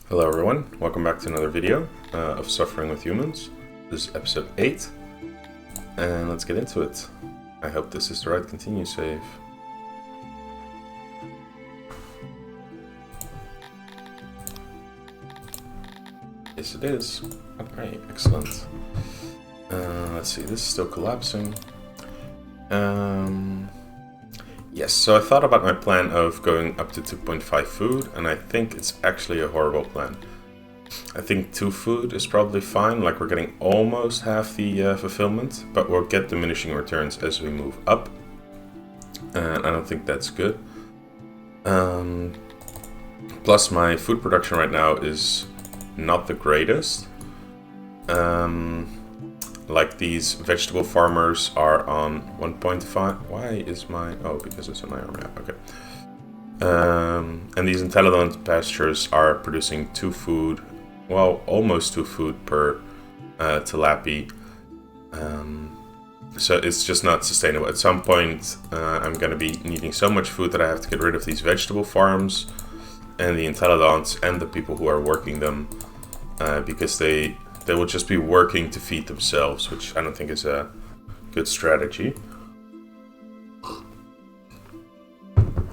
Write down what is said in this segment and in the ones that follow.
Hello everyone, welcome back to another video of Suffering with Humans. This is episode 8, and let's get into it. I hope this is the right continue save. Yes it is. Alright, excellent. Let's see, this is still collapsing. Yes, so I thought about my plan of going up to 2.5 food, and I think it's actually a horrible plan. I think 2 food is probably fine, like we're getting almost half the fulfillment, but we'll get diminishing returns as we move up, and I don't think that's good. Plus my food production right now is not the greatest. Like these vegetable farmers are on 1.5. Why is my... Oh, because it's an iron, yeah, okay. And these intelligent pastures are producing 2 food, well, almost 2 food per tilapia. So it's just not sustainable. At some point, I'm going to be needing so much food that I have to get rid of these vegetable farms and the intelligents and the people who are working them, because they will just be working to feed themselves, which I don't think is a good strategy.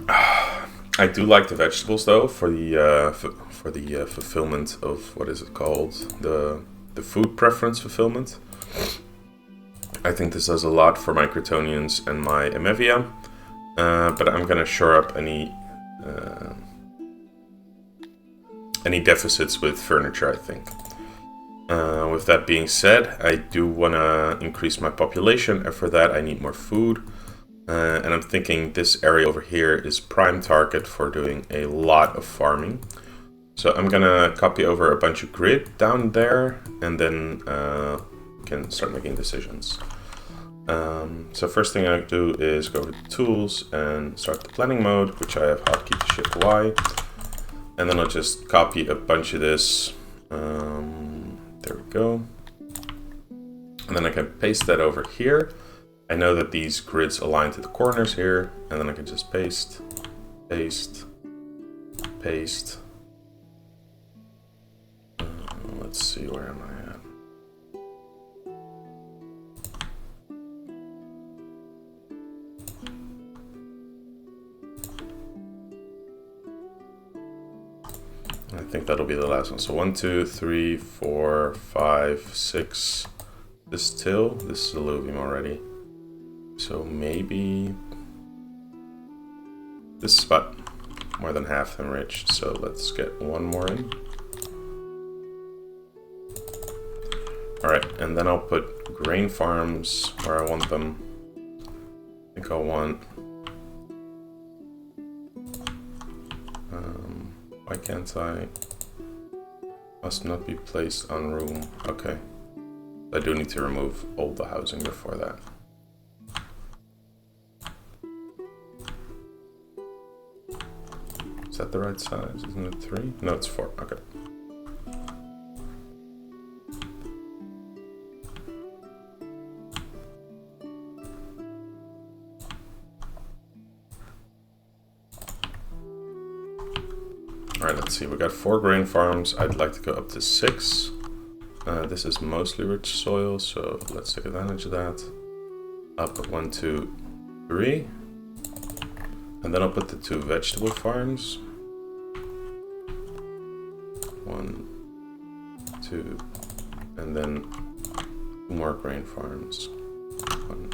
I do like the vegetables though for the fulfillment of, what is it called, the food preference fulfillment. I think this does a lot for my Crotonians and my Emevia, but I'm gonna shore up any deficits with furniture, I think. With that being said, I do want to increase my population, and for that I need more food. And I'm thinking this area over here is prime target for doing a lot of farming. So I'm gonna copy over a bunch of grid down there, and then can start making decisions. So first thing I do is go over to tools and start the planning mode, which I have hotkey to shift Y. And then I'll just copy a bunch of this. There we go. And then I can paste that over here. I know that these grids align to the corners here, and then I can just paste, paste, paste. Let's see, where am I at? I think that'll be the last one. So 1, 2, 3, 4, 5, 6. This till, this is alluvium already. So maybe this is about more than half enriched. So let's get one more in. All right, and then I'll put grain farms where I want them. I think I'll want. Why can't I? Must not be placed on room. Okay. I do need to remove all the housing before that. Is that the right size? Isn't it 3? No, it's 4. Okay. Alright, let's see. We got 4 grain farms. I'd like to go up to 6. This is mostly rich soil, so let's take advantage of that. I'll put 1, 2, 3. And then I'll put the 2 vegetable farms. 1, 2, and then 2 more grain farms. 1,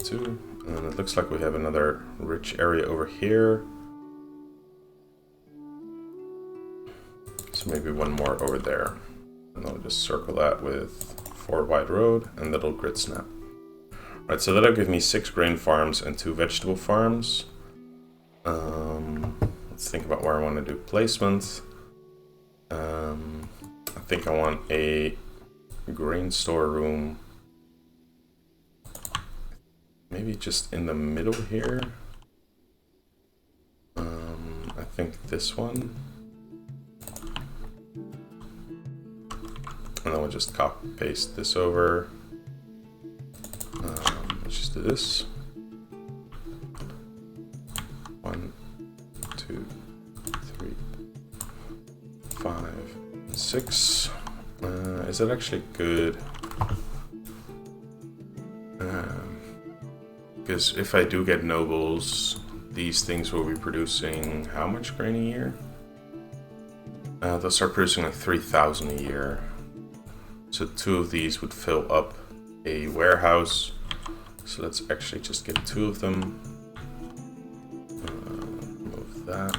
2, and then it looks like we have another rich area over here. So maybe 1 more over there. And I'll just circle that with 4 wide road, and that'll grid snap. Right, so that'll give me 6 grain farms and 2 vegetable farms. Let's think about where I want to do placement. I think I want a grain storeroom. Maybe just in the middle here. I think this one. And then we'll just copy paste this over. Let's just do this. 1, 2, 3, 5, 6. Is it actually good? Because if I do get nobles, these things will be producing how much grain a year? They'll start producing like 3,000 a year. So 2 of these would fill up a warehouse. So let's actually just get 2 of them. Remove that.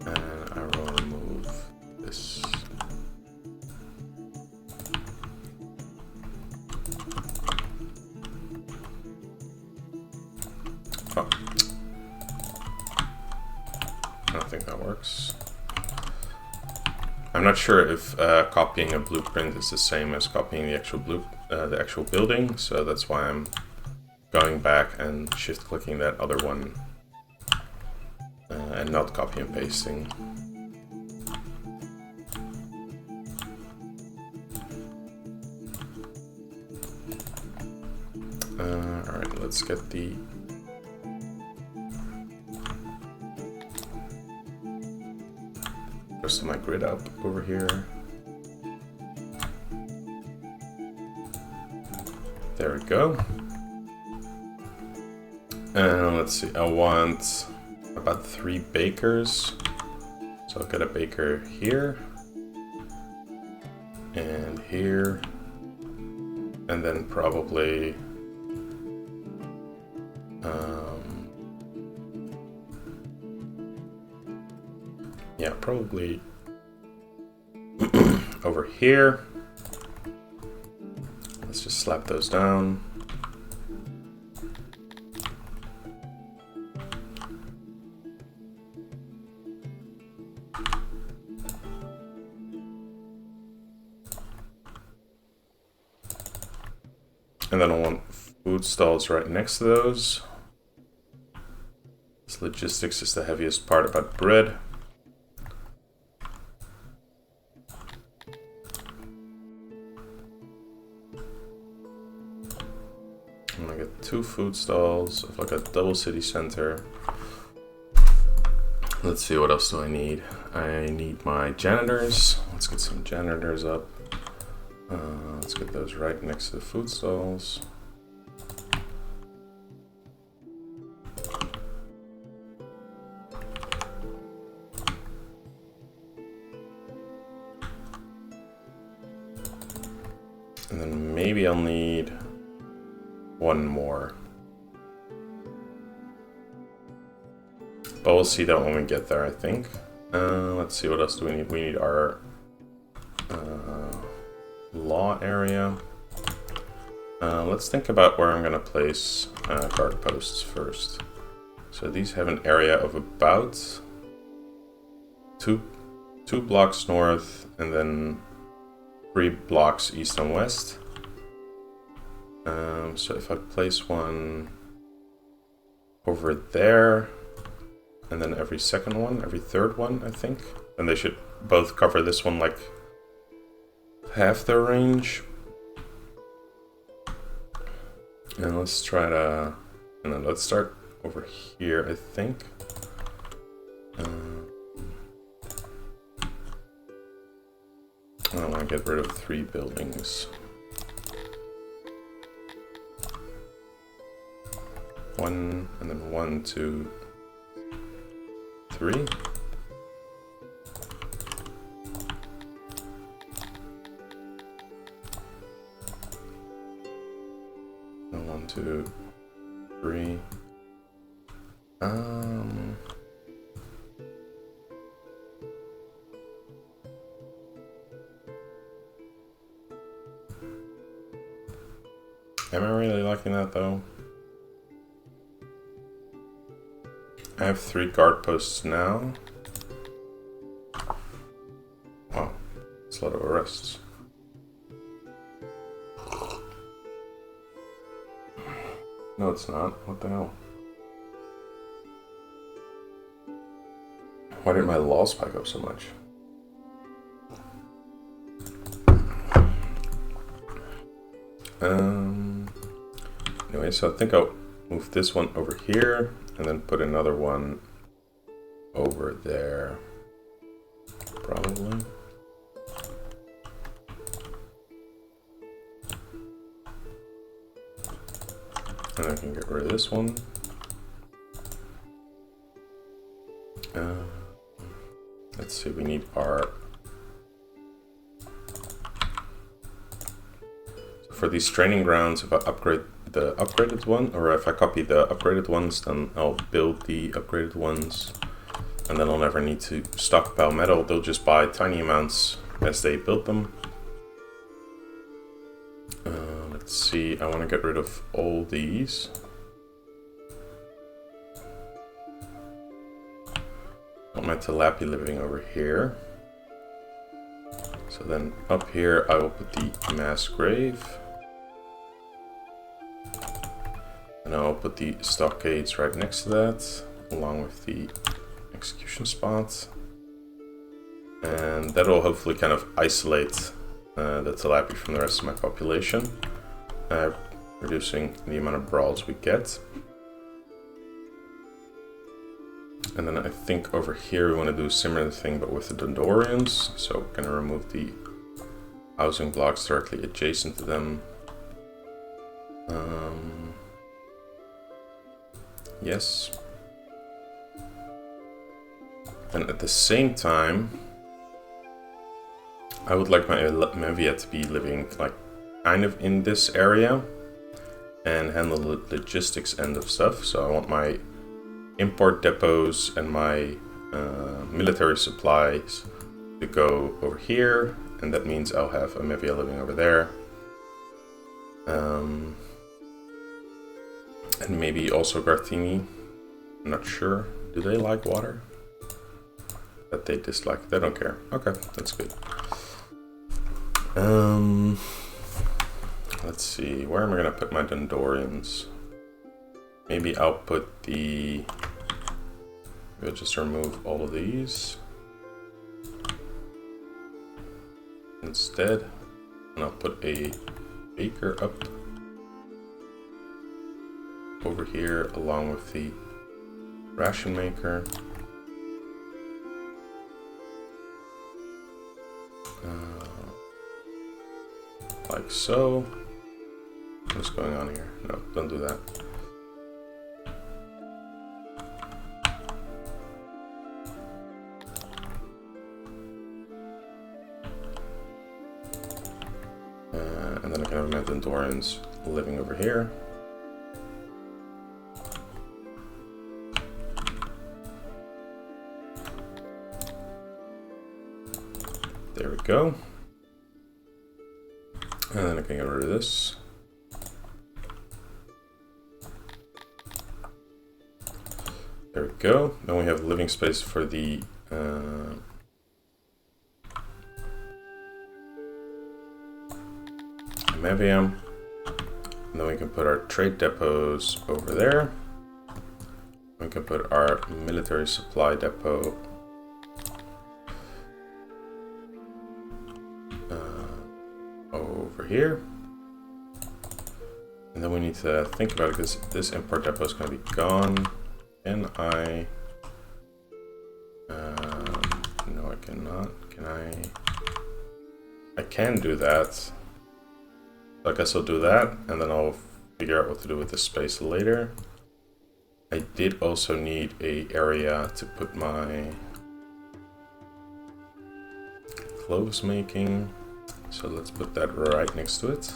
And I will remove this. Oh. I don't think that works. I'm not sure if copying a blueprint is the same as copying the actual building, so that's why I'm going back and shift clicking that other one and not copy and pasting. Alright, let's get the rest of my grid up over here. There we go. And let's see, I want about 3 bakers. So I'll get a baker here and here, and then probably yeah, probably over here. Let's just slap those down. And then I want food stalls right next to those. This logistics is the heaviest part about bread. I'm gonna get 2 food stalls of like a double city center. Let's see, what else do I need? I need my janitors. Let's get some janitors up. Let's get those right next to the food stalls. And then maybe I'll need 1 more. But we'll see that when we get there, I think. Let's see, what else do we need? We need our law area. Let's think about where I'm gonna place guard posts first. So these have an area of about two blocks north and then 3 blocks east and west. So if I place one over there, and then every second one, every third one, I think, and they should both cover this one like half their range. And let's try to, and then let's start over here, I think. I want to get rid of 3 buildings. 1, and then 1, 2, 3. And 1, 2, 3. Am I really liking that though? I have 3 guard posts now. Wow, that's a lot of arrests. No, it's not. What the hell? Why did my law spike up so much? Anyway, so I think I'll move this one over here and then put another one over there. probably. And I can get rid of this one. Let's see, we need our... So for these training grounds, if I upgrade the upgraded one, or if I copy the upgraded ones, then I'll build the upgraded ones. And then I'll never need to stockpile metal. They'll just buy tiny amounts as they build them. Let's see, I want to get rid of all these. I want my tilapia living over here. So then up here I will put the mass grave. And I'll put the stockades right next to that, along with the execution spot. And that will hopefully kind of isolate the tilapia from the rest of my population, reducing the amount of brawls we get. And then I think over here we want to do a similar thing but with the Dondorians. So we're going to remove the housing blocks directly adjacent to them. Yes. And at the same time, I would like my Mevia to be living like kind of in this area and handle the logistics end of stuff. So I want my import depots and my military supplies to go over here, and that means I'll have a Mevia living over there. And maybe also Garthini. I'm not sure. Do they like water? That they dislike. They don't care. Okay, that's good. Let's see. Where am I gonna put my Dondorians? Maybe I'll put the... We'll just remove all of these instead, and I'll put a baker up over here along with the ration maker. Like so. What's going on here? No, don't do that. And then I can have my Dondorians living over here. There we go. And then I can get rid of this. There we go. Then we have living space for the Mevium. And then we can put our trade depots over there. We can put our military supply depot over here. And then we need to think about it because this import depot is going to be gone. Can I? No, I cannot. Can I? I can do that. So I guess I'll do that, and then I'll figure out what to do with this space later. I did also need a area to put my cloves making, so let's put that right next to it.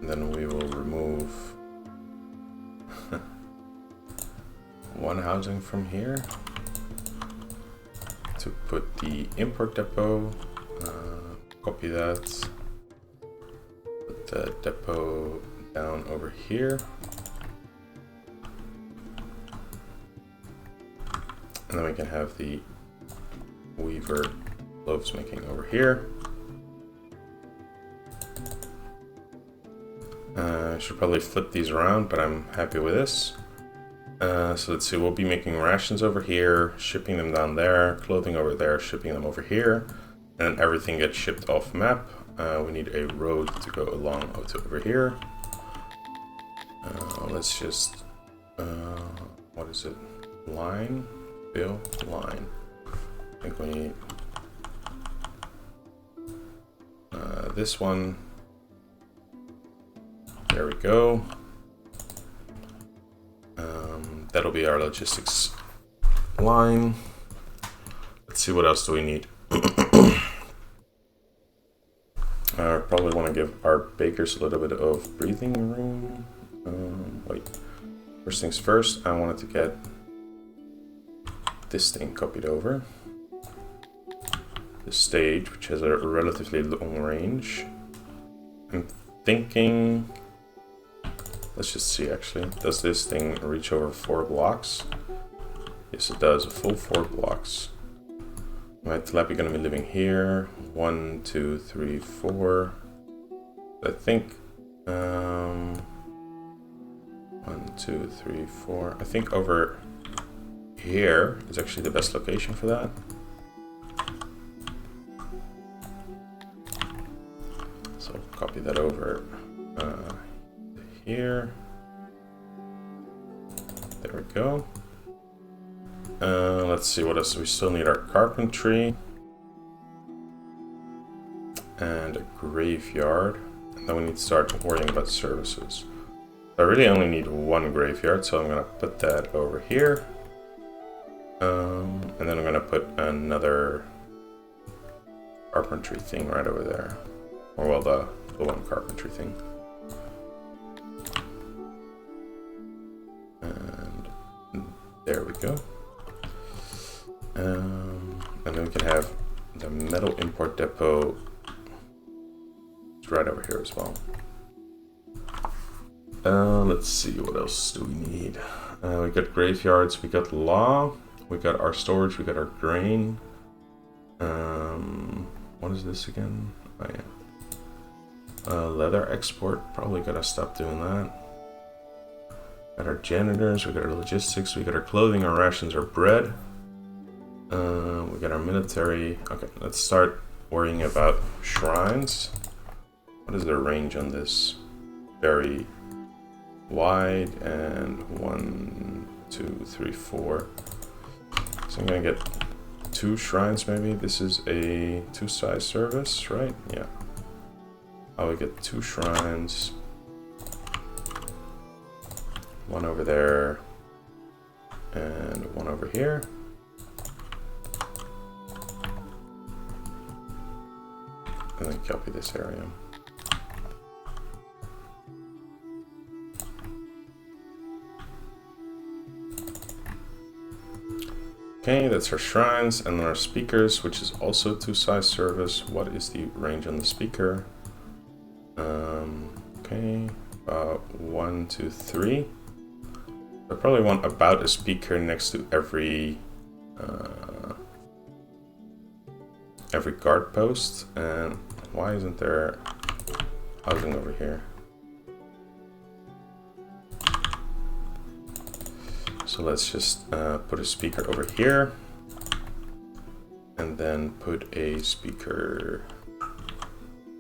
Then we will remove one housing from here to put the import depot. Copy that. Put the depot down over here. And then we can have the weaver loaves making over here. I should probably flip these around, but I'm happy with this. So let's see, we'll be making rations over here, shipping them down there, clothing over there, shipping them over here, and everything gets shipped off map. We need a road to go along to over here. Let's just What is it? Line, fill, line. I think we need this one. There we go. That'll be our logistics line. Let's see, what else do we need? I probably want to give our bakers a little bit of breathing room. Wait. First things first, I wanted to get this thing copied over. The stage, which has a relatively long range. I'm thinking... Let's just see, actually. Does this thing reach over 4 blocks? Yes, it does. A full 4 blocks. My tilapia going to be living here. 1, 2, 3, 4. I think... 1, 2, 3, 4. I think over here is actually the best location for that. So I'll copy that over here. There we go. Let's see, what else? We still need our carpentry and a graveyard. And then we need to start worrying about services. I really only need 1 graveyard, so I'm gonna put that over here. And then I'm gonna put another carpentry thing right over there. Or well, the one carpentry thing. And there we go. And then we can have the metal import depot right over here as well. Let's see, what else do we need? We got graveyards, we got law, we got our storage, we got our grain. What is this again? Oh yeah. Leather export, probably gotta stop doing that. Got our janitors, we got our logistics, we got our clothing, our rations, our bread. We got our military. Okay, let's start worrying about shrines. What is the range on this? Very wide, and 1, 2, 3, 4. So I'm gonna get 2 shrines maybe. This is a 2-size service, right? Yeah. I would get 2 shrines. 1 over there and 1 over here. And then copy this area. Okay, that's our shrines, and then our speakers, which is also 2-size service. What is the range on the speaker? Okay, about 1, 2, 3. I probably want about a speaker next to every guard post. And why isn't there housing over here? So let's just put a speaker over here, and then put a speaker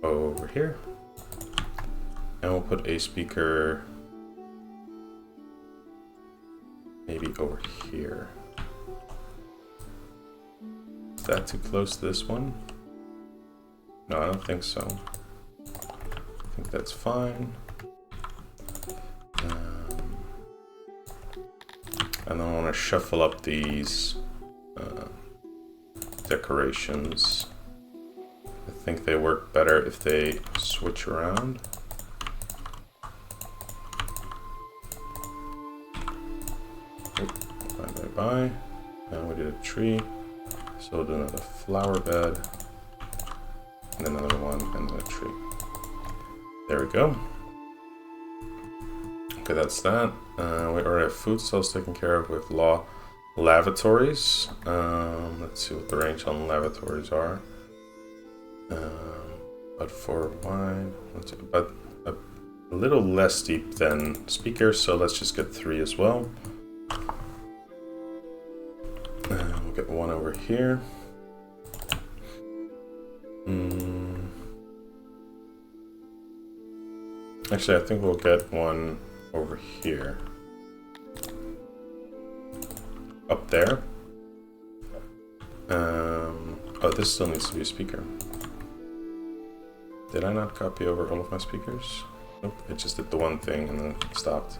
over here, and we'll put a speaker maybe over here. Is that too close to this one? No, I don't think so. I think that's fine. And then I want to shuffle up these decorations. I think they work better if they switch around. Bye. And we did a tree. So we'll do another flower bed. And then another one, and then a tree. There we go. Okay, that's that. We already have food stalls taken care of with law lavatories. Let's see what the range on lavatories are. But for wine, but a little less deep than speakers, so let's just get 3 as well. We'll get 1 over here. Actually, I think we'll get 1 over here. up there. Oh, this still needs to be a speaker. Did I not copy over all of my speakers? Nope, it just did the one thing and then stopped.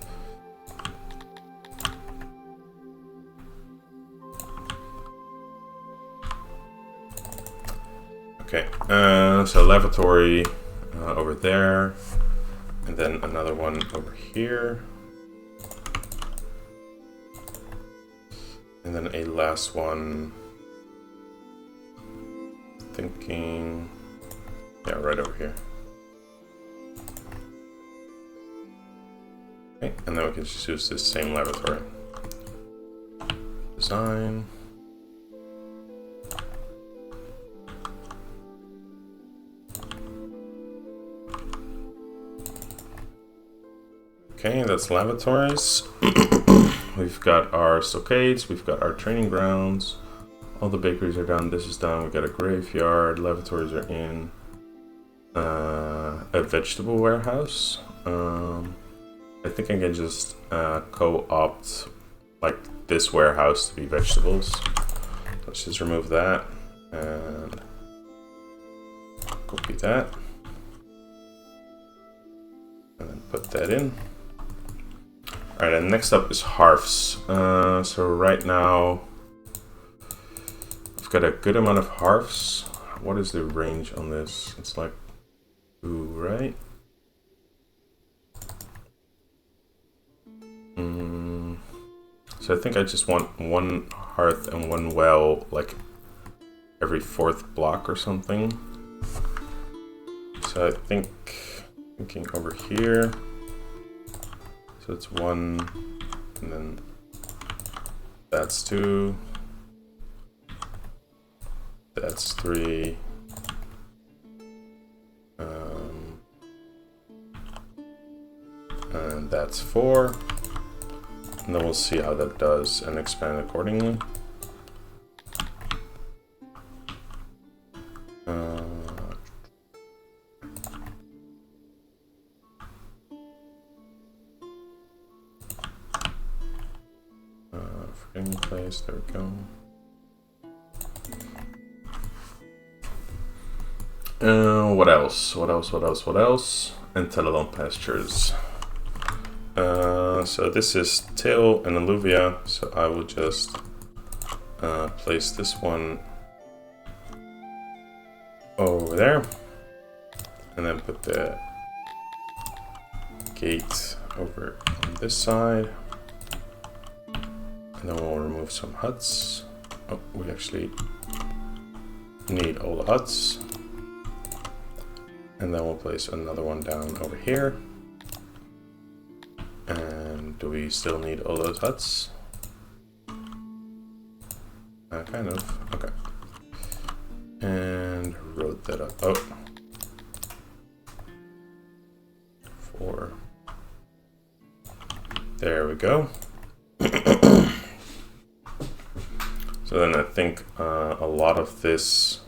Okay, so lavatory over there, and then another one over here. And then a last one, thinking, yeah, right over here. Okay, and then we can just use this same lavatory. Design. Okay, that's lavatories. We've got our stockades, we've got our training grounds, all the bakeries are done, this is done, we've got a graveyard, lavatories are in, a vegetable warehouse. I think I can just co-opt like this warehouse to be vegetables. Let's just remove that and copy that. And then put that in. Alright, and next up is hearths. So right now, I've got a good amount of hearths. What is the range on this? It's like 2, right? So I think I just want 1 hearth and 1 well, like every 4th block or something. So I think, thinking over here. So it's 1, and then that's 2, that's 3, and that's 4, and then we'll see how that does and expand accordingly. Place, there we go. What else? What else? And Teledon pastures. So this is till and alluvia, so I will just place this one over there, and then put the gate over on this side. And then we'll remove some huts. Oh, we actually need all the huts. And then we'll place another one down over here. And do we still need all those huts? Kind of, okay. And wrote that up. Oh. 4. There we go. So then I think a lot of this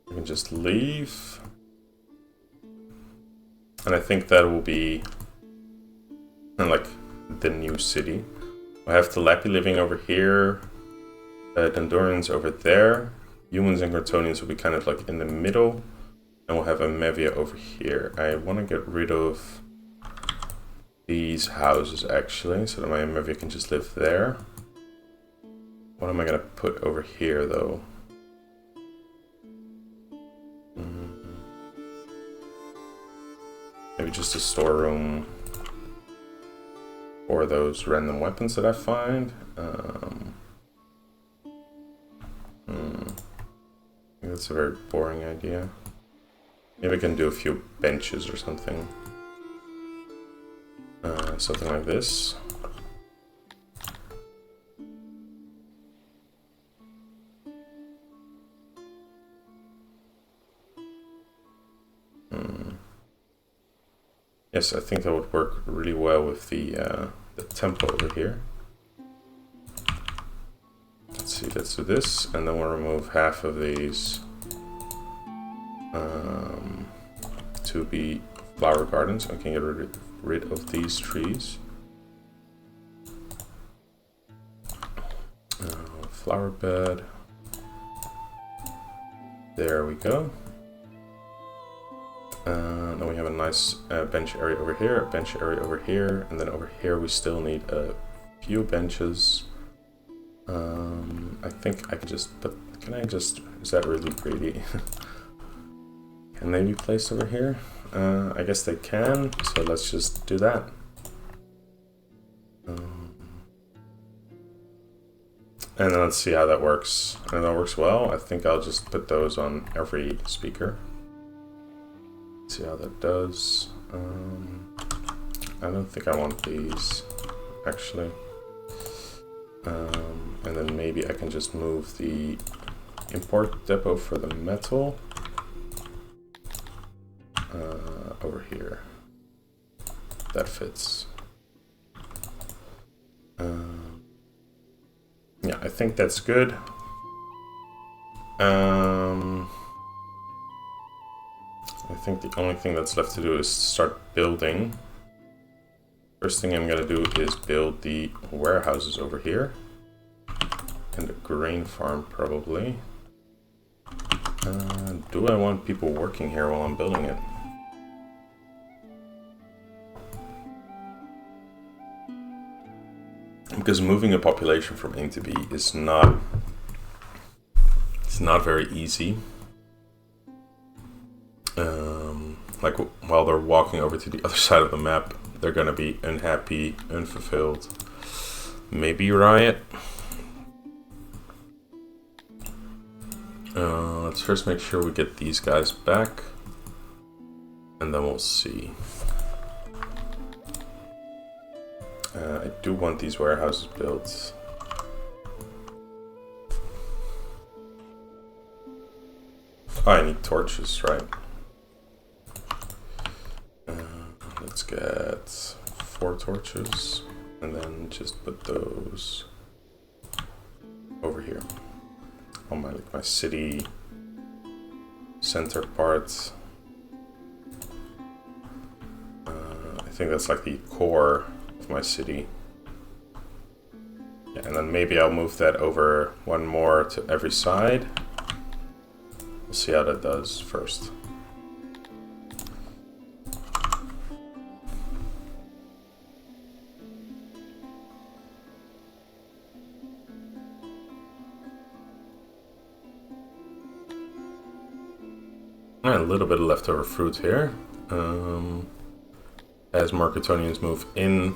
we can just leave. And I think that will be like the new city. I have Telepi living over here, Dendorans over there. Humans and Grotonians will be kind of like in the middle. And we'll have a Mevia over here. I want to get rid of these houses actually, so that my Mevia can just live there. What am I gonna put over here though? Maybe just a storeroom for those random weapons that I find. I think that's a very boring idea. Maybe I can do a few benches or something. Something like this. Yes, I think that would work really well with the temple over here. Let's see, let's do this, and then we'll remove half of these to be flower gardens. I can get rid of these trees. flower bed. There we go. Then we have a nice bench area over here, a bench area over here, and then over here we still need a few benches. I think I could just put, can I just, is that really greedy? Can they be placed over here? I guess they can, so let's just do that. And then let's see how that works. And that works well. I think I'll just put those on every speaker. See how that does. I don't think I want these, actually. And then maybe I can just move the import depot for the metal over here. That fits. Yeah, I think that's good. I think the only thing that's left to do is start building. First thing I'm gonna do is build the warehouses over here. And the grain farm, probably. Do I want people working here while I'm building it? Because moving a population from A to B is not, it's not very easy. Like while they're walking over to the other side of the map, they're gonna be unhappy, unfulfilled, maybe riot. Let's first make sure we get these guys back, and then we'll see. I do want these warehouses built. Oh, I need torches, right? Let's get 4 torches, and then just put those over here on my, like, my city center part. I think that's like the core of my city. Yeah, and then maybe I'll move that over one more to every side. We'll see how that does first. A little bit of leftover fruit here. As more Kryptonians move in,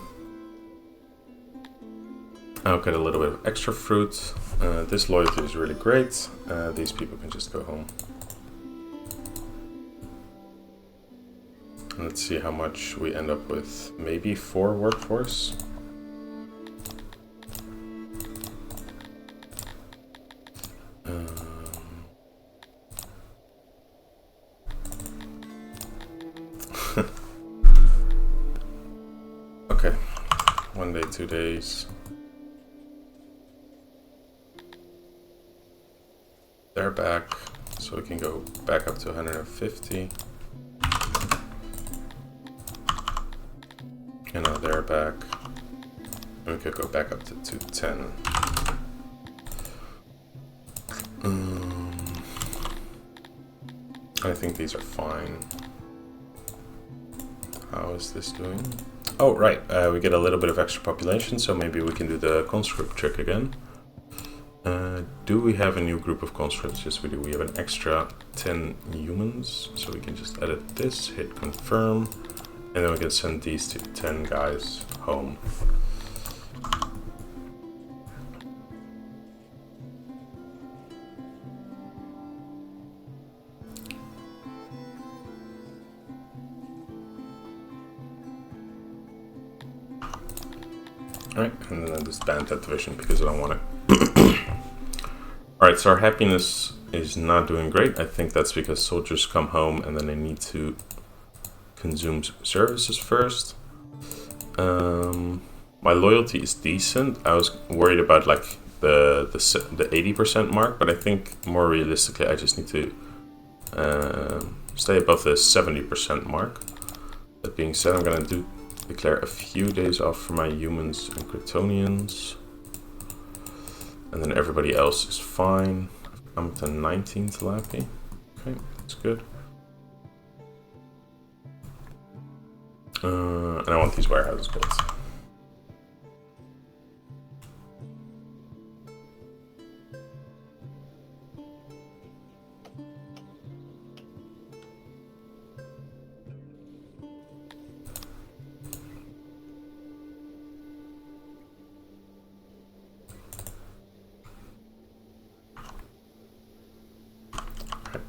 I'll get a little bit of extra fruit. This loyalty is really great. These people can just go home. Let's see how much we end up with. Maybe 4 workforce. Okay, 1 day, 2 days. They're back, so we can go back up to 150. And now they're back. And we could go back up to 210. I think these are fine. How is this doing? Oh, right, we get a little bit of extra population, so maybe we can do the conscript trick again. Do we have a new group of conscripts? Yes, we do. We have an extra 10 humans, so we can just edit this, hit confirm, and then we can send these 10 guys home. Alright, and then I just banned that division because I don't want it. Alright, so our happiness is not doing great. I think that's because soldiers come home and then they need to consume services first. My loyalty is decent. I was worried about like the 80% mark, but I think more realistically I just need to stay above the 70% mark. That being said, I'm gonna declare a few days off for my humans and Kryptonians. And then everybody else is fine. I'm to 19 tilapia. Okay, that's good. And I want these warehouses built.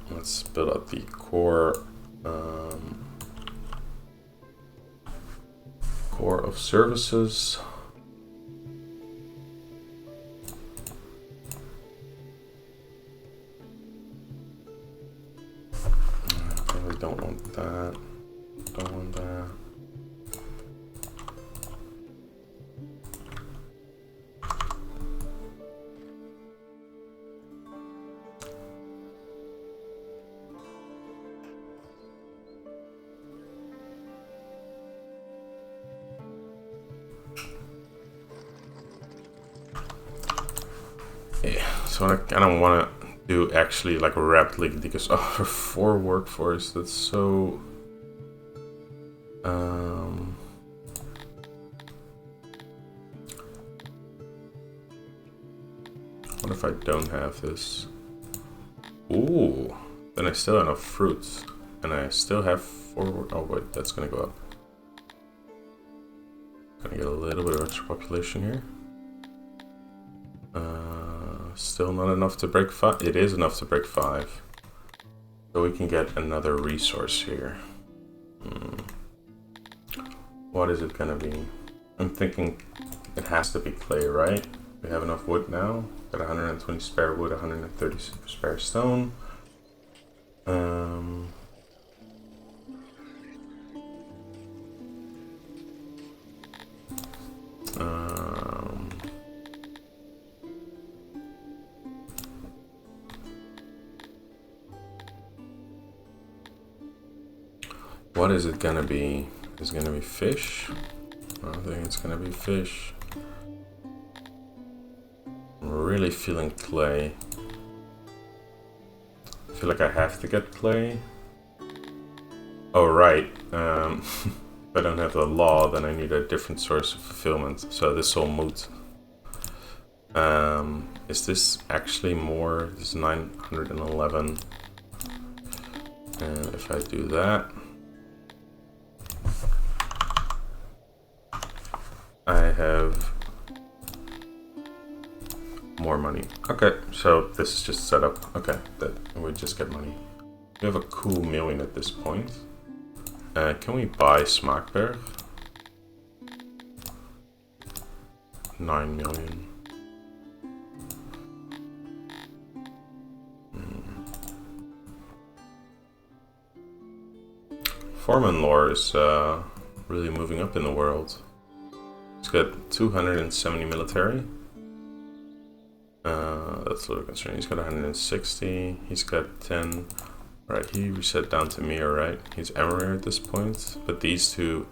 Let's build up the core core of services. I don't want that. Don't want that. So I don't want to do actually like rapidly because for 4 workforce, that's so what if I don't have this? Ooh, then I still have enough fruits and I still have 4 oh wait, that's gonna go up. Gonna get a little bit of extra population here. Still not enough to break 5. It is enough to break 5. So we can get another resource here. What is it gonna be? I'm thinking it has to be clay, right? We have enough wood now. Got 120 spare wood, 130 spare stone. What is it gonna be? Is it gonna be fish? I don't think it's gonna be fish. I'm really feeling clay. I feel like I have to get clay. Oh right, if I don't have the law, then I need a different source of fulfillment. So this will moot. Is this actually more? This is 911. And if I do that, I have more money. Okay, so this is just set up. Okay, that we just get money. We have a cool million at this point. Can we buy Smaakberg? 9 million. Foreman lore is really moving up in the world. He's got 270 military. That's a little concerning. He's got 160. He's got 10. Right, he reset down to Mir, right? He's Emir at this point. But these two,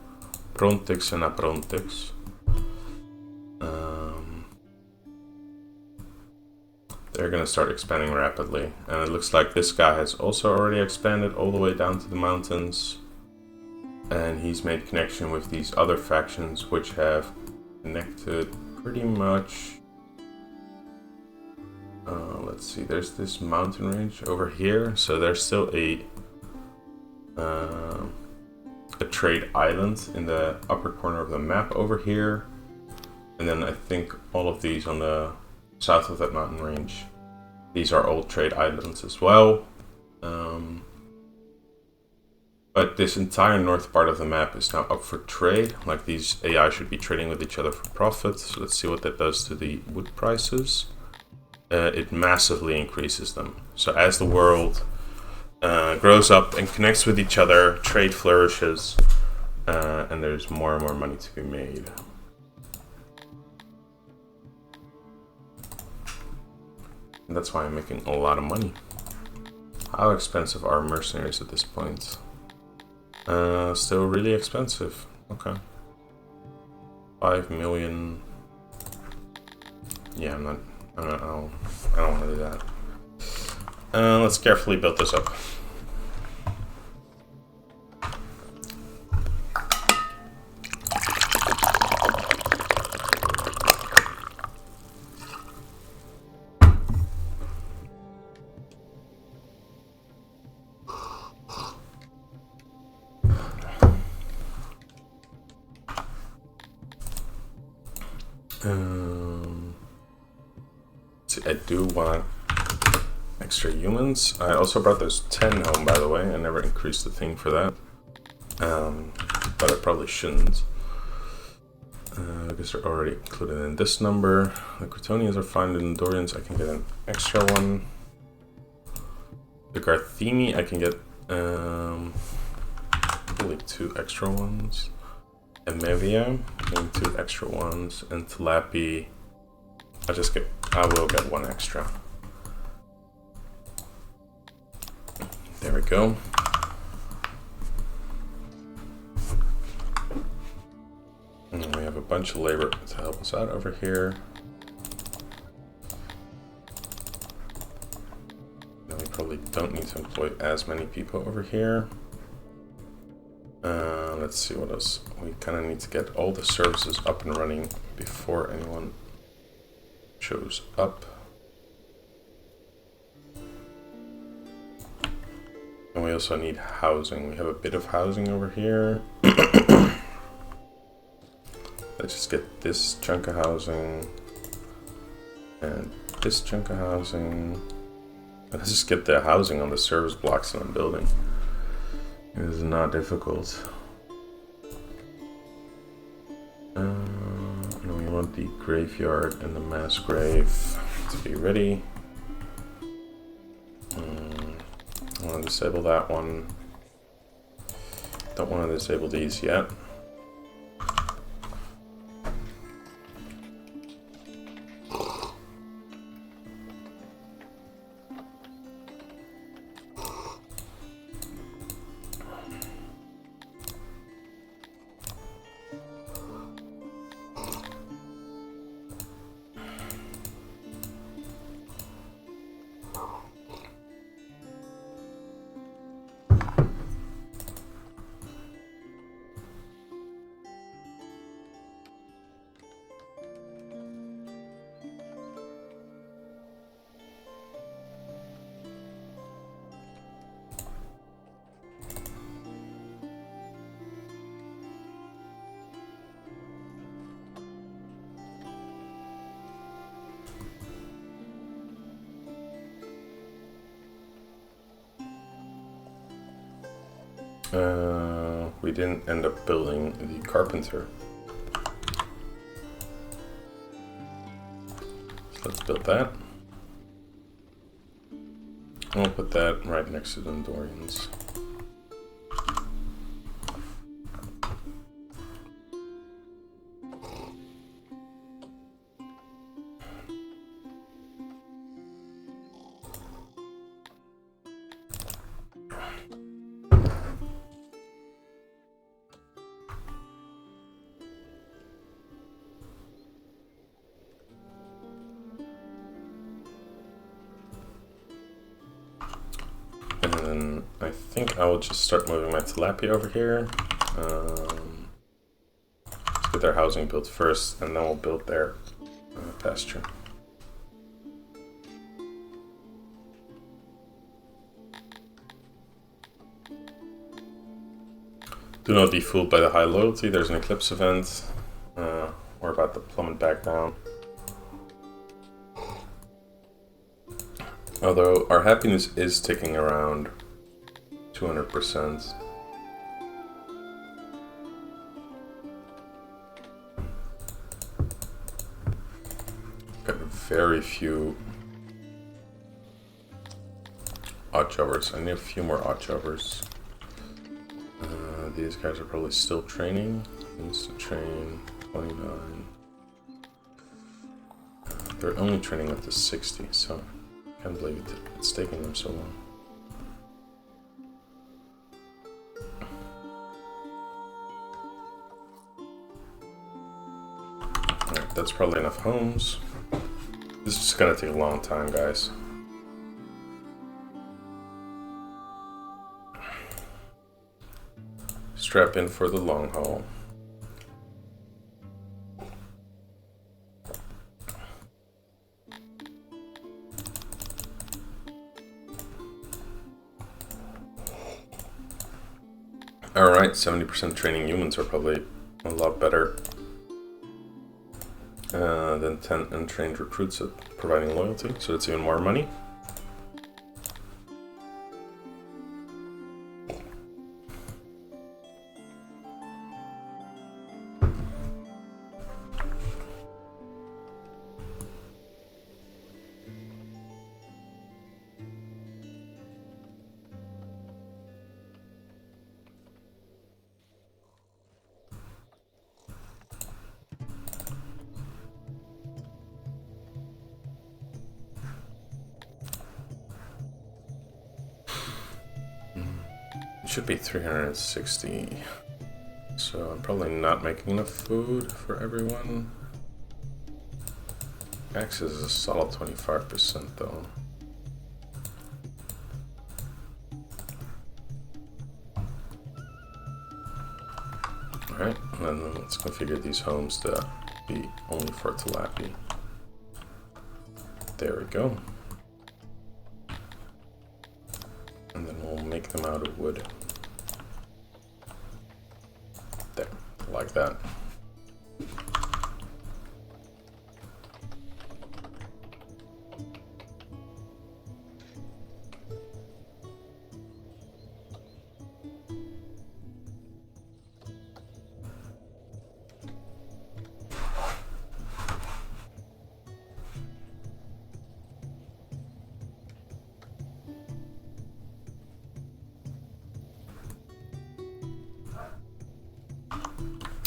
Prontix and Aprontix. They're gonna start expanding rapidly. And it looks like this guy has also already expanded all the way down to the mountains. And he's made connection with these other factions which have connected pretty much. Let's see, there's this mountain range over here. So there's still a trade island in the upper corner of the map over here. And then I think all of these on the south of that mountain range, these are all trade islands as well. But this entire north part of the map is now up for trade. Like these AI should be trading with each other for profit. So let's see what that does to the wood prices. It massively increases them. So as the world grows up and connects with each other, trade flourishes, and there's more and more money to be made. And that's why I'm making a lot of money. How expensive are mercenaries at this point? Still really expensive. Okay. 5 million. Yeah, I'm not I don't want to do that. Let's carefully build this up. See, I do want extra humans. I also brought those 10 home, by the way. I never increased the thing for that. But I probably shouldn't. Because they're already included in this number. The Crotonians are fine. The Nendorians, I can get an extra one. The Garthemi, I can get probably 2 extra ones. And Mevia, getting 2 extra ones. And Talapi, I will get 1 extra. There we go. And we have a bunch of labor to help us out over here. Now we probably don't need to employ as many people over here. Let's see what else. We kind of need to get all the services up and running before anyone shows up. And we also need housing. We have a bit of housing over here. Let's just get this chunk of housing and this chunk of housing. Let's just get the housing on the service blocks that I'm building. It is not difficult. And we want the graveyard and the mass grave to be ready. I want to disable that one. Don't want to disable these yet. We didn't end up building the carpenter. So let's build that. And we'll put that right next to the Nendorians. I think I will just start moving my tilapia over here. Let's get their housing built first, and then we'll build their pasture. Do not be fooled by the high loyalty. There's an eclipse event. We're about to plummet back down. Although our happiness is ticking around 200%. Got very few odd jobbers. I need a few more odd jobbers. These guys are probably still training. Needs to train 29. They're only training up to 60, so I can't believe it's taking them so long. Alright, that's probably enough homes. This is gonna take a long time, guys. Strap in for the long haul. Alright, 70% training humans are probably a lot better than 10 untrained recruits at providing loyalty, so that's even more money. It should be 360, so I'm probably not making enough food for everyone. Access is a solid 25% though. Alright, and then let's configure these homes to be only for tilapia. There we go. And then we'll make them out of wood. There, like that.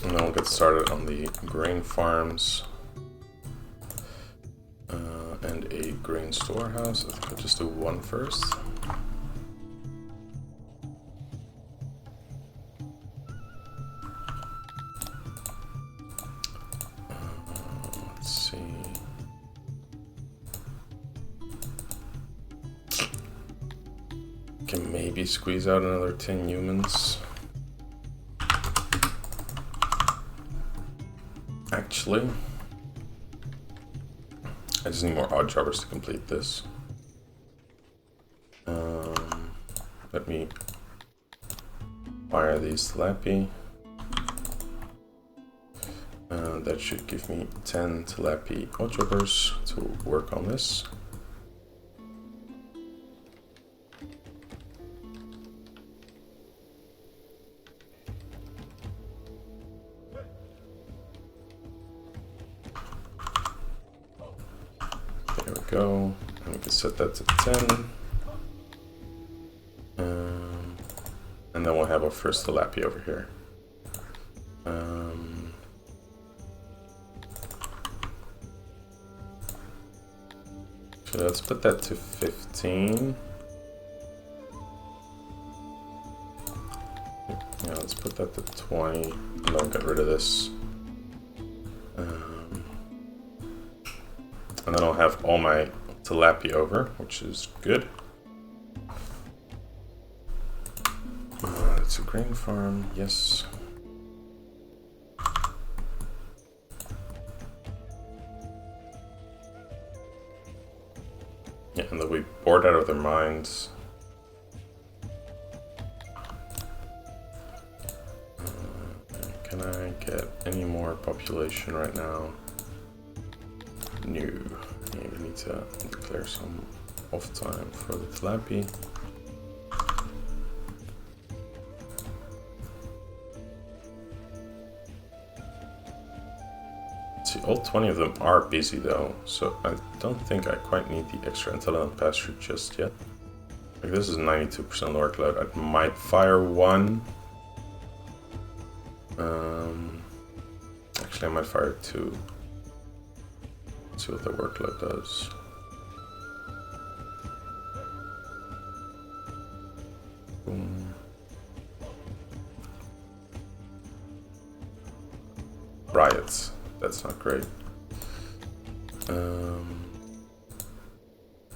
And then we'll get started on the grain farms and a grain storehouse. I think I'll just do one first. Let's see. Can maybe squeeze out another 10 humans. Actually, I just need more odd jobbers to complete this. Let me fire these tilapia. That should give me 10 tilapia odd jobbers to work on this. There we go, and we can set that to 10. And then we'll have our first tilapia over here. So let's put that to 15. Yeah, let's put that to 20, and then we'll get rid of this. And then I'll have all my tilapia over, which is good. It's a grain farm, yes. Yeah, and they'll be bored out of their minds. Can I get any more population right now? No. Yeah, we need to declare some off time for the tilapia. See, all 20 of them are busy though, so I don't think I quite need the extra intelligent pasture just yet. Like, this is 92% workload. I might fire one. Actually, I might fire two. Let's see what the workload does. Boom. Riots. That's not great.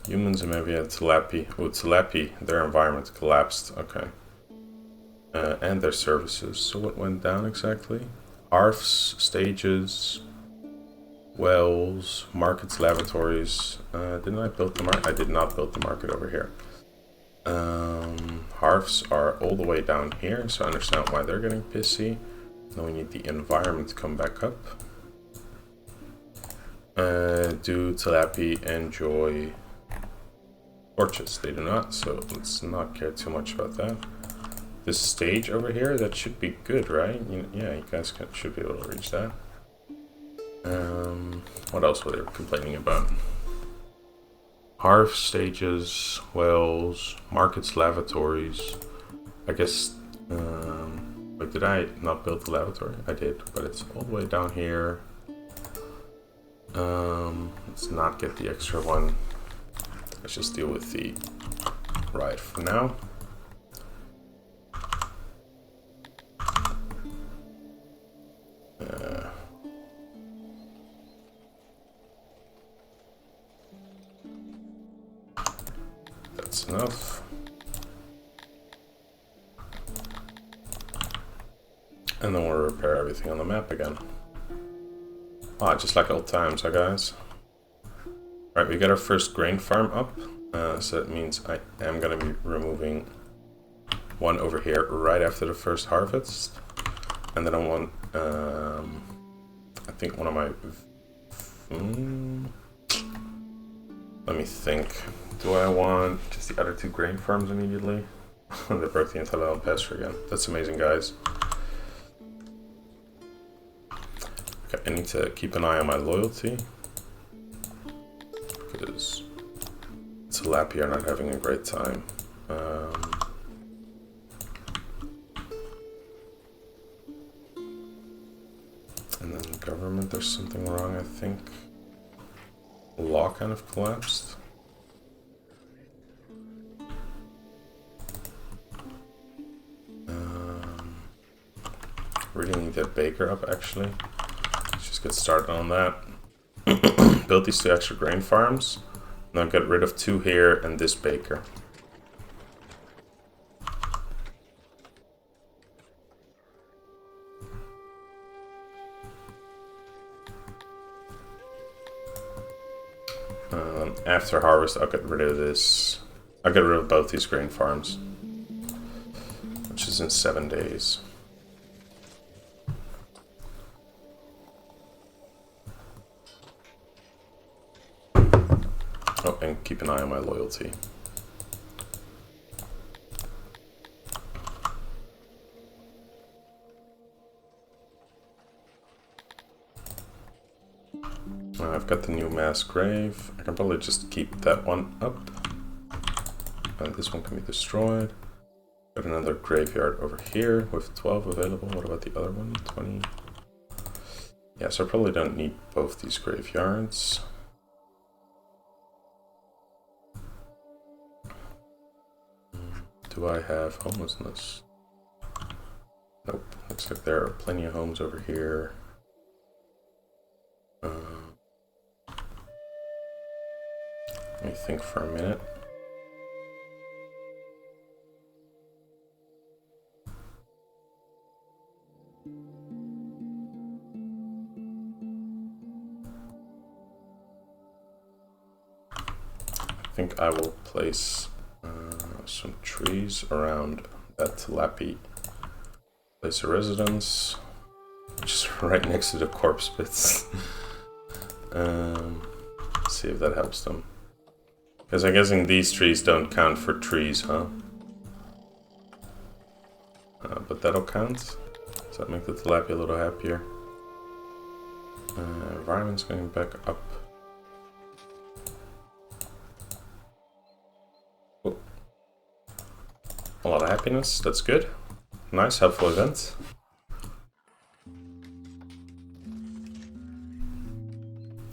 Humans and maybe a tilapia. Oh, tilapia, their environment collapsed. Okay. And their services. So what went down exactly? ARFs, stages, wells, markets, lavatories. Didn't I build the market? I did not build the market over here. Harfs are all the way down here, so I understand why they're getting pissy. Then we need the environment to come back up. Do tilapia enjoy torches? They do not, so let's not care too much about that. This stage over here, that should be good, right? Yeah, you guys should be able to reach that. What else were they complaining about? Harf, stages, wells, markets, lavatories. I guess, wait, did I not build the lavatory? I did, but it's all the way down here. Let's not get the extra one. Let's just deal with the ride for now. That's enough. And then we'll repair everything on the map again. Ah, just like old times, huh guys? Right, we got our first grain farm up. So that means I am going to be removing one over here right after the first harvest. And then I want, I think one of my... let me think. Do I want just the other two grain farms immediately? They broke the intelligent pasture again. That's amazing, guys. Okay, I need to keep an eye on my loyalty. Because tilapia are not having a great time. And then government, there's something wrong, I think. Law kind of collapsed. Really need that baker up, actually. Let's just get started on that. Build these two extra grain farms. Now get rid of two here and this baker. After harvest, I'll get rid of this. I'll get rid of both these grain farms, which is in 7 days. Oh, and keep an eye on my loyalty. I've got the new mass grave. I can probably just keep that one up. And this one can be destroyed. Got another graveyard over here with 12 available. What about the other one? 20. Yeah, so I probably don't need both these graveyards. Do I have homelessness? Nope. Looks like there are plenty of homes over here. Let me think for a minute. I think I will place some trees around that tilapia place of residence, which is right next to the corpse pits. See if that helps them. Because I'm guessing these trees don't count for trees, huh? But that'll count. Does that make the tilapia a little happier? Environment's going back up. Oh. A lot of happiness, that's good. Nice, helpful event.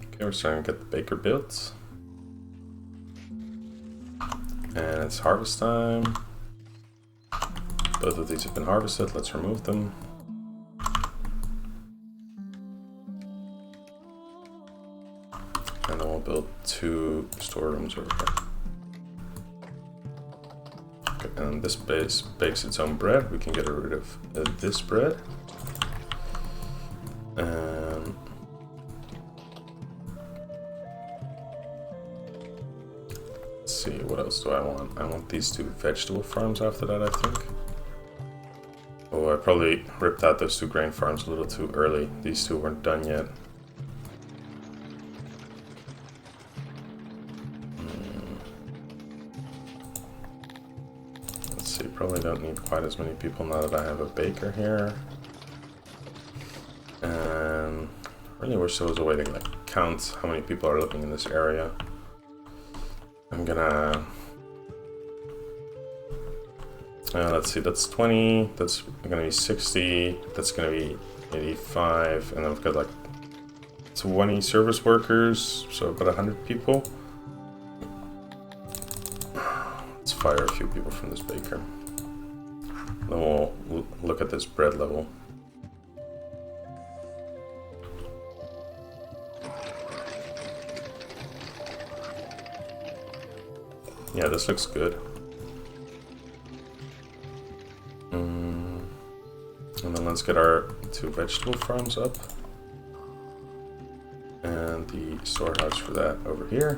Okay, we're starting to get the baker built. And it's harvest time. Both of these have been harvested, let's remove them. And then we'll build 2 storerooms over here. Okay, and this base bakes its own bread. We can get rid of this bread. And let's see, what else do I want? I want these 2 vegetable farms after that, I think. Oh, I probably ripped out those 2 grain farms a little too early. These 2 weren't done yet. Let's see, probably don't need quite as many people now that I have a baker here. And I really wish there was a way to like count how many people are living in this area. I'm gonna let's see, that's 20, that's gonna be 60, that's gonna be 85, and then we've got like 20 service workers, so about 100 people. Let's fire a few people from this baker. Then we'll look at this bread level. Yeah, this looks good. And then let's get our 2 vegetable farms up. And the storehouse for that over here.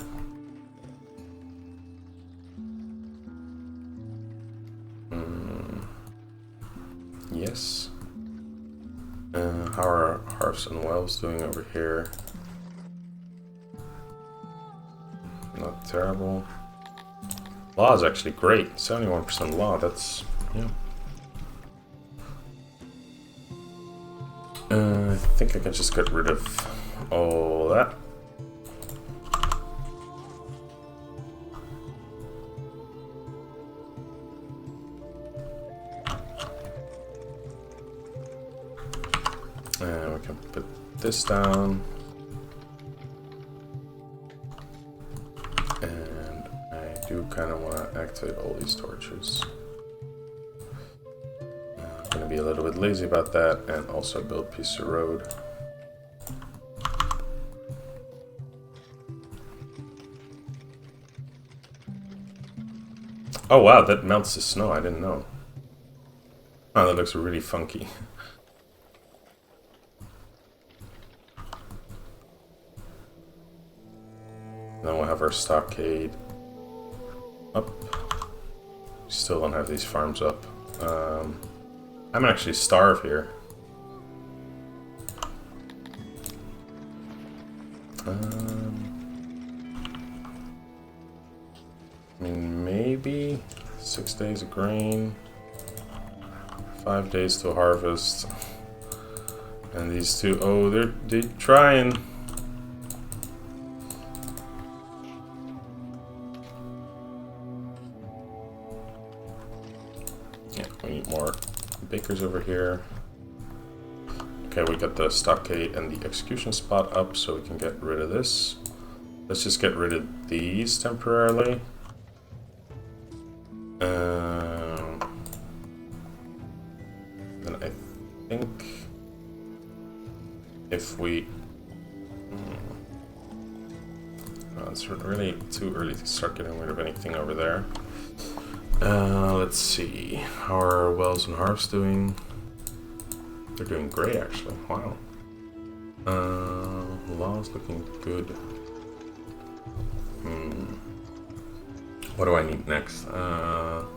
Yes. How are hearths and wells doing over here? Not terrible. Law is actually great. 71% law, that's, yeah. I think I can just get rid of all that. And we can put this down. And I do kind of want to activate all these torches. I'm going to be a little bit lazy about that and also build a piece of road. Oh wow, that melts the snow, I didn't know. Oh, that looks really funky. Then we'll have our stockade up. We still don't have these farms up. I'm actually starved here. I mean, maybe 6 days of grain, 5 days to harvest, and these 2, oh, they're trying. Yeah, we need more bakers over here. Okay, we got the stockade and the execution spot up, so we can get rid of this. Let's just get rid of these temporarily. Then I think if we... it's really too early to start getting rid of anything over there. Let's see. How are wells and hearths doing? They're doing great, actually. Wow. Law's looking good. What do I need next?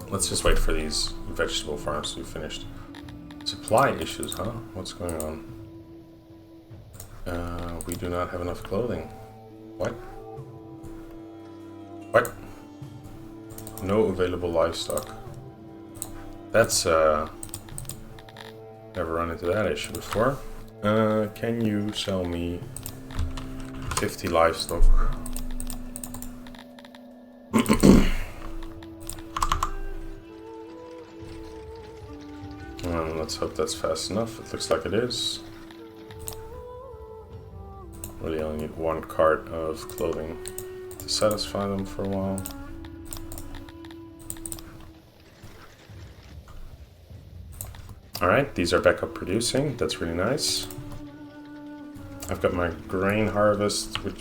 Let's just wait for these vegetable farms to be finished. Supply issues, huh? What's going on? We do not have enough clothing. What? What? No available livestock. That's, never run into that issue before. Can you sell me 50 livestock? Let's hope that's fast enough. It looks like it is. Really only need 1 cart of clothing to satisfy them for a while. Alright, these are back up producing. That's really nice. I've got my grain harvest, which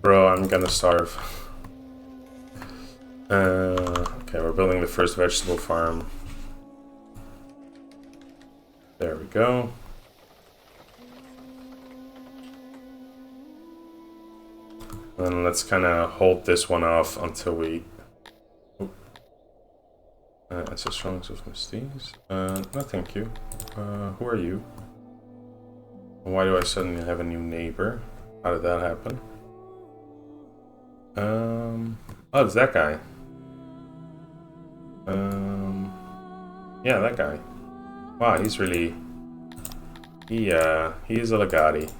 Bro, I'm gonna starve. Okay, we're building the first vegetable farm. There we go. And let's kind of hold this one off until we... it's a strong of Mysties. No, thank you. Who are you? Why do I suddenly have a new neighbor? How did that happen? Oh, it's that guy. Yeah, that guy. Wow, he's really... He is a legati.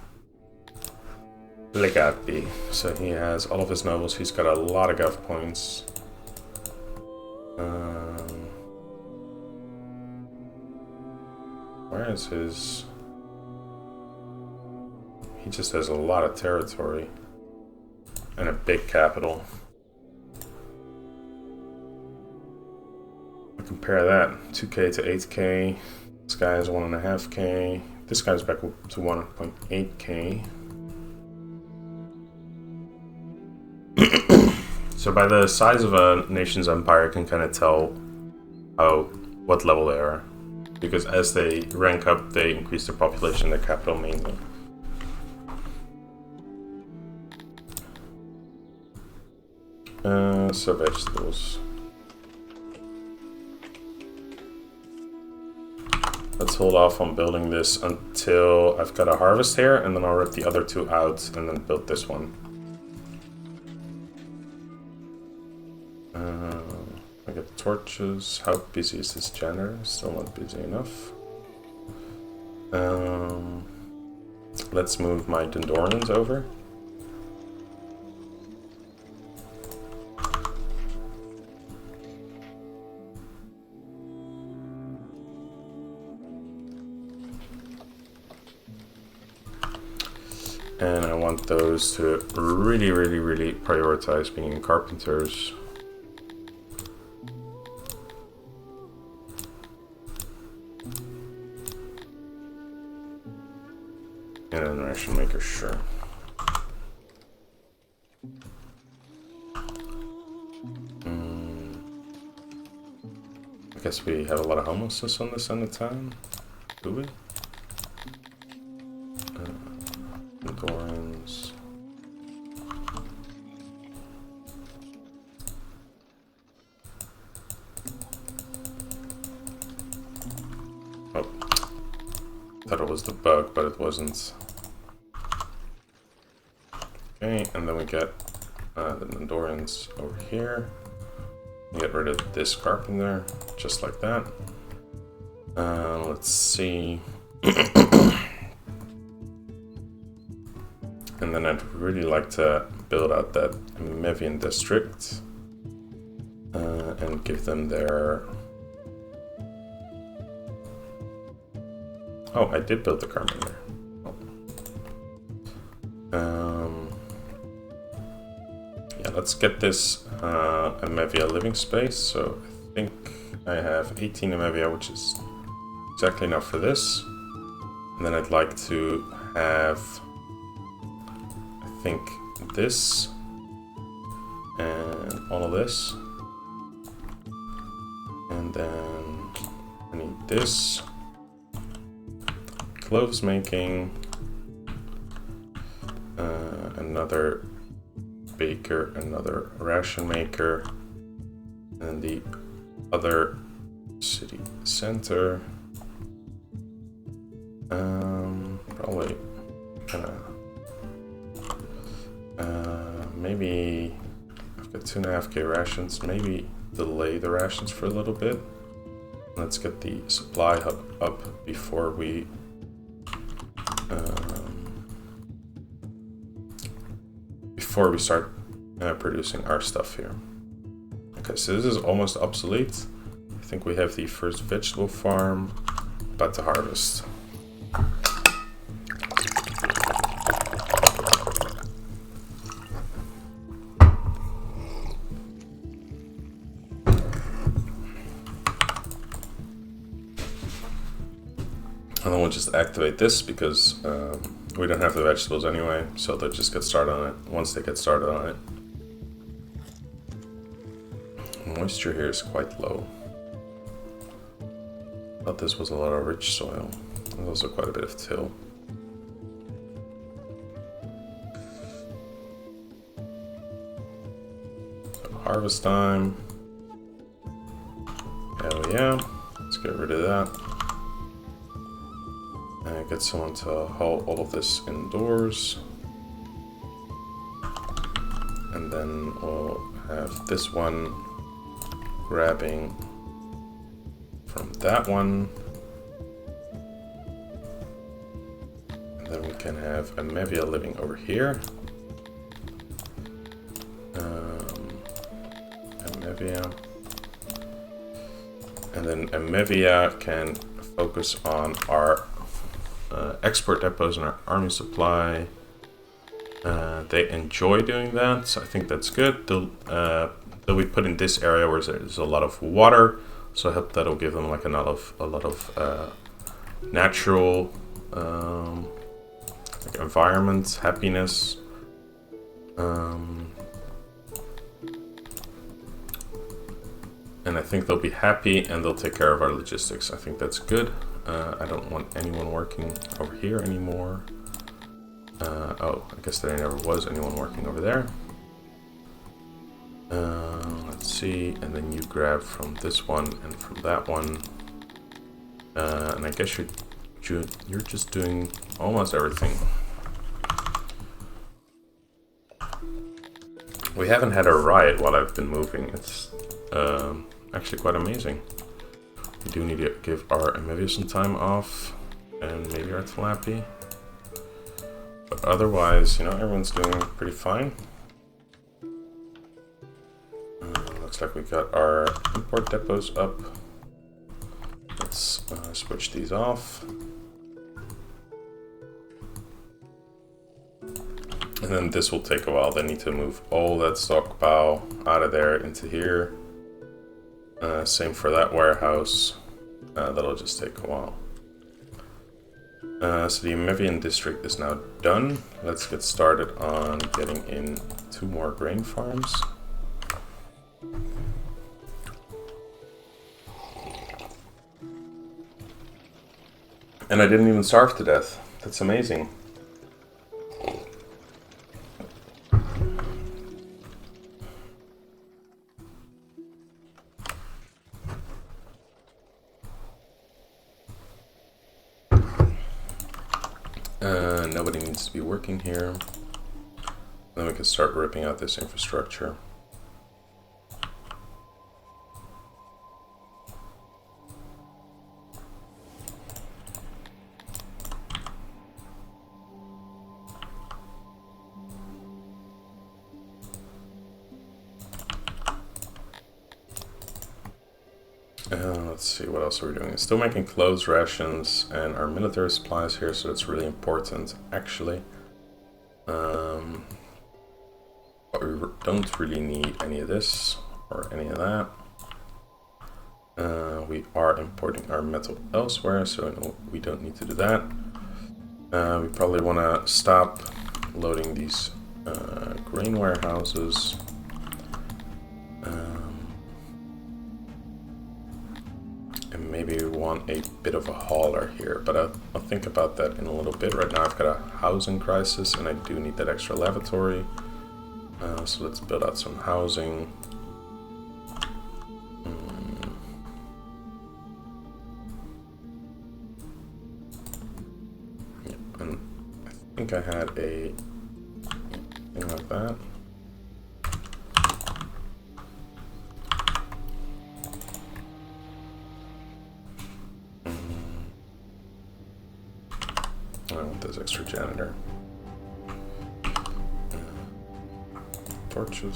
Legati. So he has all of his nobles. He's got a lot of gov points. Where is his... He just has a lot of territory. And a big capital. Compare that. 2k to 8k. This guy has 1.5k. This guy's back up to 1.8k. So by the size of a nation's empire, I can kind of tell what level they are. Because as they rank up, they increase their population, their capital mainly. So vegetables. Let's hold off on building this until I've got a harvest here, and then I'll rip the other two out and then build this one. I get torches. How busy is this janitor? Still not busy enough. Let's move my Dendorans over. And I want those to really prioritize being carpenters. And then ration maker, sure. I guess we have a lot of homelessness on this end of town. Do we? Dorans. Oh. Thought it was the bug, but it wasn't. Okay, and then we get the Nandorans over here. Get rid of this carpenter, just like that. Let's see. And then I'd really like to build out that Mevian district and give them their... Oh, I did build the carpenter. Yeah, let's get this Emevia living space. So I think I have 18 Emevia, which is exactly enough for this. And then I'd like to have... I think this and all of this, and then I need this, cloves making, another baker, another ration maker, and the other city center. Probably kind of. Maybe I've got 2.5k rations. Maybe delay the rations for a little bit. Let's get the supply hub up before we start producing our stuff here. Okay, so this is almost obsolete. I think we have the first vegetable farm about to harvest. And then we'll just activate this because We don't have the vegetables anyway, so they'll just get started on it once they get started on it. Moisture here is quite low. Thought this was a lot of rich soil. There's also quite a bit of till. So harvest time. Hell yeah. Let's get rid of that. And get someone to haul all of this indoors. And then we'll have this one grabbing from that one. And then we can have Amevia living over here. Amevia. And then Amevia can focus on our export depots and our army supply. They enjoy doing that, so I think that's good. They'll be put in this area where there's a lot of water, so I hope that'll give them like a lot of natural like environment, happiness. And I think they'll be happy and they'll take care of our logistics. I think that's good. I don't want anyone working over here anymore. Oh, I guess there never was anyone working over there. Let's see, and then you grab from this one and from that one. And I guess you're just doing almost everything. We haven't had a riot while I've been moving. It's actually quite amazing. We do need to give our Amevia some time off, and maybe our Tilapia. But otherwise, you know, everyone's doing pretty fine. Looks like we got our import depots up. Let's switch these off. And then this will take a while. They need to move all that stockpile out of there into here. Same for that warehouse. That'll just take a while. So the Amevian district is now done. Let's get started on getting in 2 more grain farms. And I didn't even starve to death. That's amazing. Nobody needs to be working here. Then we can start ripping out this infrastructure. Let's see, what else are we doing? Still making clothes, rations, and our military supplies here, so that's really important, actually. But we don't really need any of this or any of that. We are importing our metal elsewhere, so no, we don't need to do that. We probably want to stop loading these grain warehouses. And maybe we want a bit of a hauler here, but I'll think about that in a little bit. Right now I've got a housing crisis and I do need that extra lavatory. So let's build out some housing. Yeah, and I think I had a thing like that. I want this extra janitor. Torches.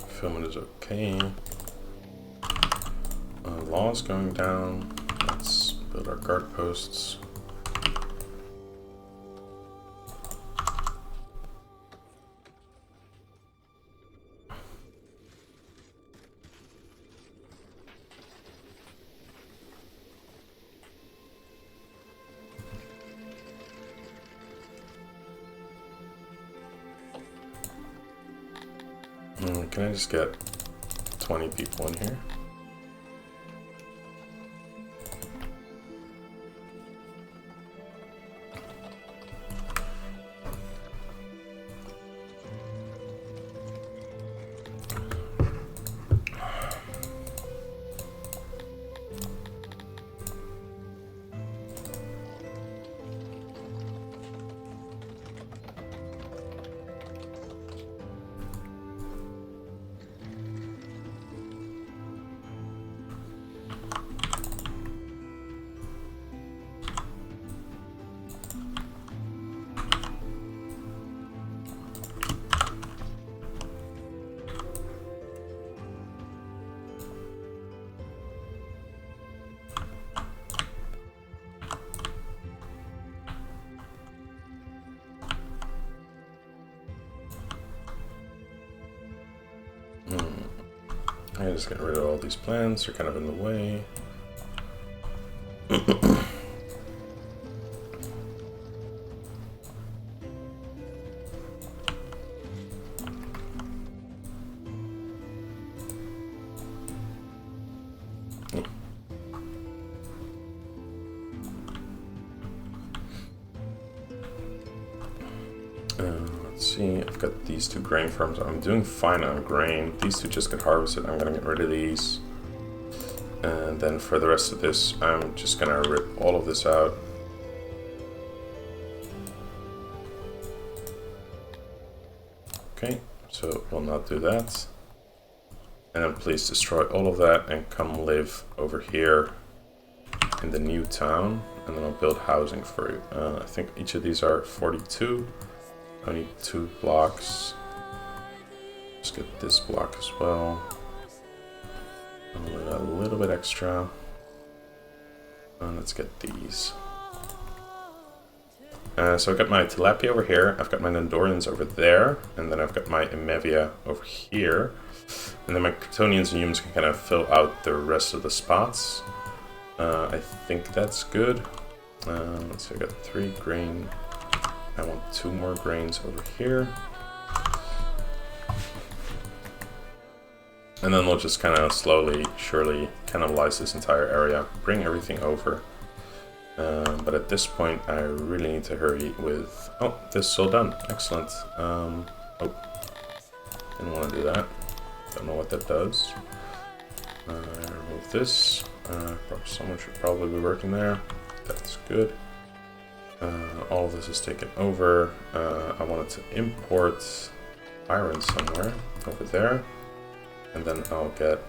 Filming is okay. laws going down. Let's build our guard posts. Can I just get 20 people in here? I just get rid of all these plants, they're kind of in the way. Let's see, I've got these two grain farms. I'm doing fine on grain. These two just get harvested. I'm gonna get rid of these. And then for the rest of this, I'm just gonna rip all of this out. Okay, so we'll not do that. And then please destroy all of that and come live over here in the new town. And then I'll build housing for you. I think each of these are 42. I need 2 blocks. Let's get this block as well. A little bit extra. And let's get these. So I've got my tilapia over here. I've got my Nandorians over there. And then I've got my Emevia over here. And then my Kryptonians and humans can kind of fill out the rest of the spots. I think that's good. Let's see, I got 3 grain. I want 2 more grains over here. And then we'll just kind of slowly, surely cannibalize this entire area, bring everything over. But at this point, I really need to hurry with... Oh, this is all done. Excellent. Oh, didn't want to do that. Don't know what that does. Remove this. Someone should probably be working there. That's good. All of this is taken over. I wanted to import iron somewhere over there. And then I'll get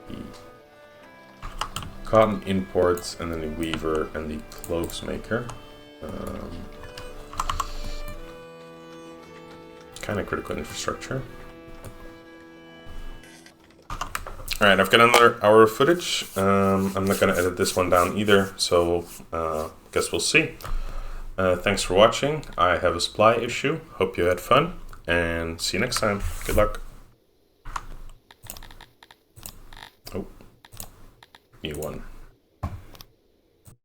the cotton imports and then the weaver and the clothes maker. Kind of critical infrastructure. Alright, I've got another hour of footage. I'm not going to edit this one down either, so guess we'll see. Thanks for watching. I have a supply issue. Hope you had fun, and see you next time. Good luck. Oh, you won.